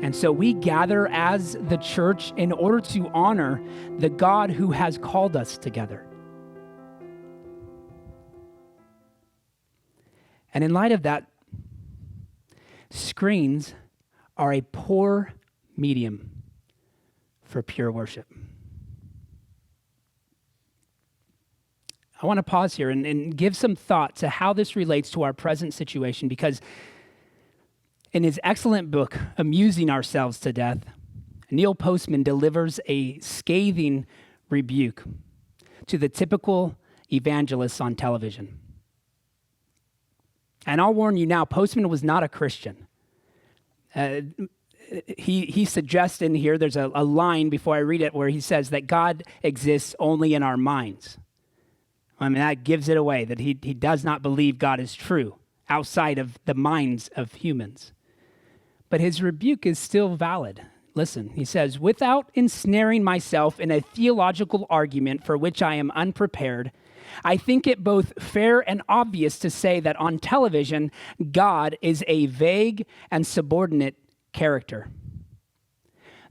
And so we gather as the church in order to honor the God who has called us together. And in light of that, screens are a poor medium for pure worship. I want to pause here and give some thought to how this relates to our present situation, because in his excellent book, Amusing Ourselves to Death, Neil Postman delivers a scathing rebuke to the typical evangelists on television. And I'll warn you now, Postman was not a Christian. He suggests in here, there's a line before I read it where he says that God exists only in our minds. I mean, that gives it away, that he does not believe God is true outside of the minds of humans. But his rebuke is still valid. Listen, he says, without ensnaring myself in a theological argument for which I am unprepared, I think it both fair and obvious to say that on television, God is a vague and subordinate character.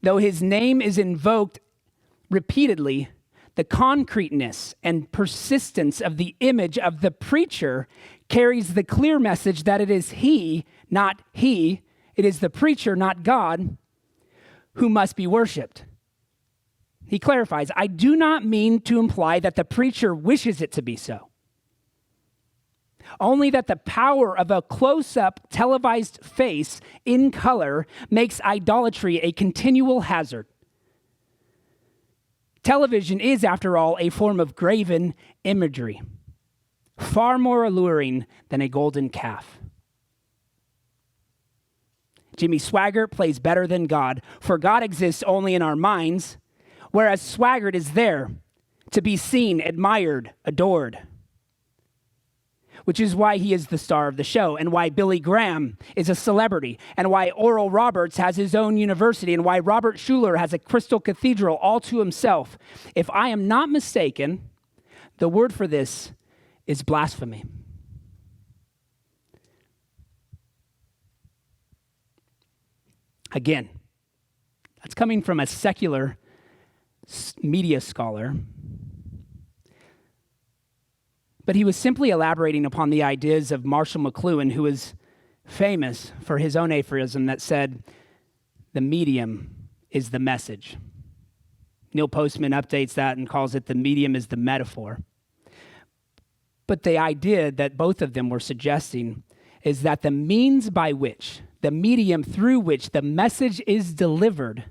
Though his name is invoked repeatedly, the concreteness and persistence of the image of the preacher carries the clear message that it is he, not he, it is the preacher, not God, who must be worshiped. He clarifies, I do not mean to imply that the preacher wishes it to be so. Only that the power of a close-up televised face in color makes idolatry a continual hazard. Television is, after all, a form of graven imagery, far more alluring than a golden calf. Jimmy Swaggart plays better than God, for God exists only in our minds, whereas Swaggart is there to be seen, admired, adored, which is why he is the star of the show, and why Billy Graham is a celebrity, and why Oral Roberts has his own university, and why Robert Schuller has a crystal cathedral all to himself. If I am not mistaken, the word for this is blasphemy. Again, that's coming from a secular media scholar. But he was simply elaborating upon the ideas of Marshall McLuhan, who is famous for his own aphorism that said, the medium is the message. Neil Postman updates that and calls it the medium is the metaphor. But the idea that both of them were suggesting is that the means by which, the medium through which the message is delivered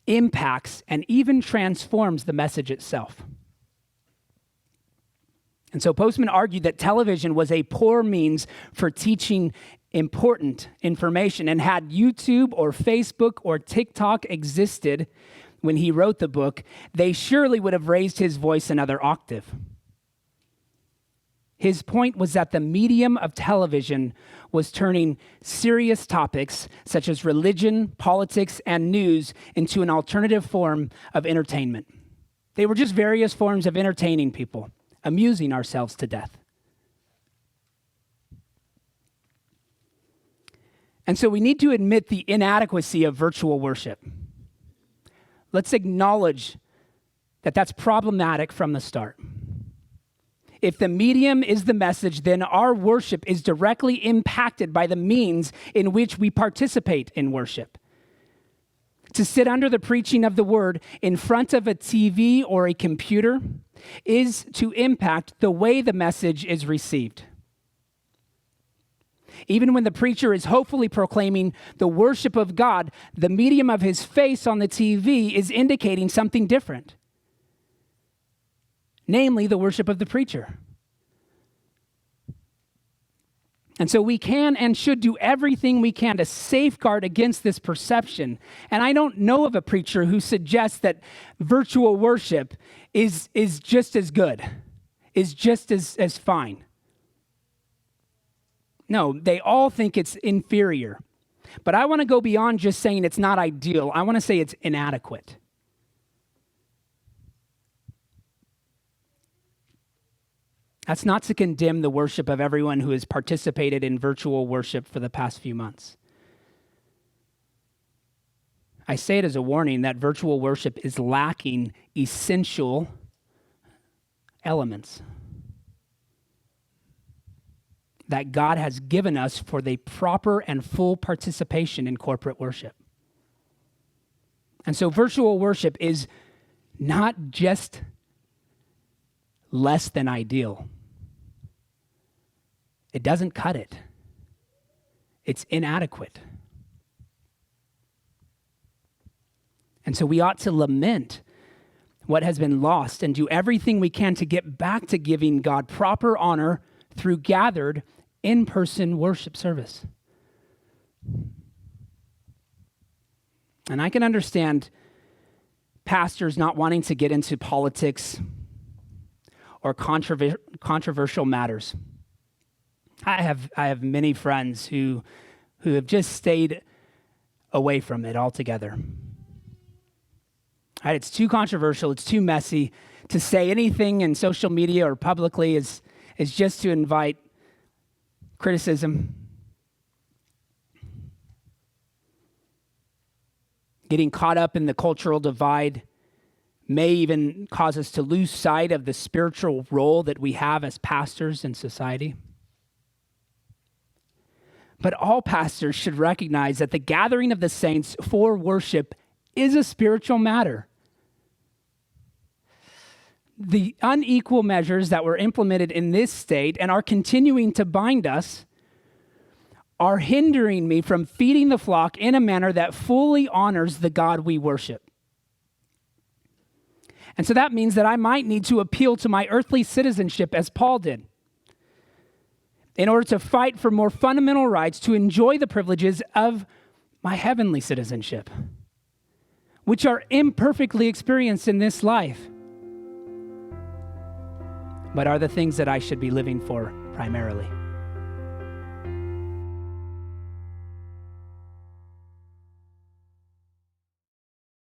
impacts and even transforms the message itself. And so Postman argued that television was a poor means for teaching important information, and had YouTube or Facebook or TikTok existed when he wrote the book, they surely would have raised his voice another octave. His point was that the medium of television was turning serious topics such as religion, politics, and news into an alternative form of entertainment. They were just various forms of entertaining people, amusing ourselves to death. And so we need to admit the inadequacy of virtual worship. Let's acknowledge that that's problematic from the start. If the medium is the message, then our worship is directly impacted by the means in which we participate in worship. To sit under the preaching of the word in front of a TV or a computer is to impact the way the message is received. Even when the preacher is hopefully proclaiming the worship of God, the medium of his face on the TV is indicating something different, namely the worship of the preacher. And so we can and should do everything we can to safeguard against this perception. And I don't know of a preacher who suggests that virtual worship is just as good, is just as fine. No, they all think it's inferior. But I want to go beyond just saying it's not ideal. I want to say it's inadequate. That's not to condemn the worship of everyone who has participated in virtual worship for the past few months. I say it as a warning that virtual worship is lacking essential elements that God has given us for the proper and full participation in corporate worship. And so virtual worship is not just less than ideal. It doesn't cut it. It's inadequate. And so we ought to lament what has been lost and do everything we can to get back to giving God proper honor through gathered in-person worship service. And I can understand pastors not wanting to get into politics or controversial matters. I have many friends who have just stayed away from it altogether. Right, it's too controversial, it's too messy. To say anything in social media or publicly is just to invite criticism. Getting caught up in the cultural divide may even cause us to lose sight of the spiritual role that we have as pastors in society. But all pastors should recognize that the gathering of the saints for worship is a spiritual matter. The unequal measures that were implemented in this state and are continuing to bind us are hindering me from feeding the flock in a manner that fully honors the God we worship. And so that means that I might need to appeal to my earthly citizenship as Paul did, in order to fight for more fundamental rights to enjoy the privileges of my heavenly citizenship, which are imperfectly experienced in this life, but are the things that I should be living for primarily.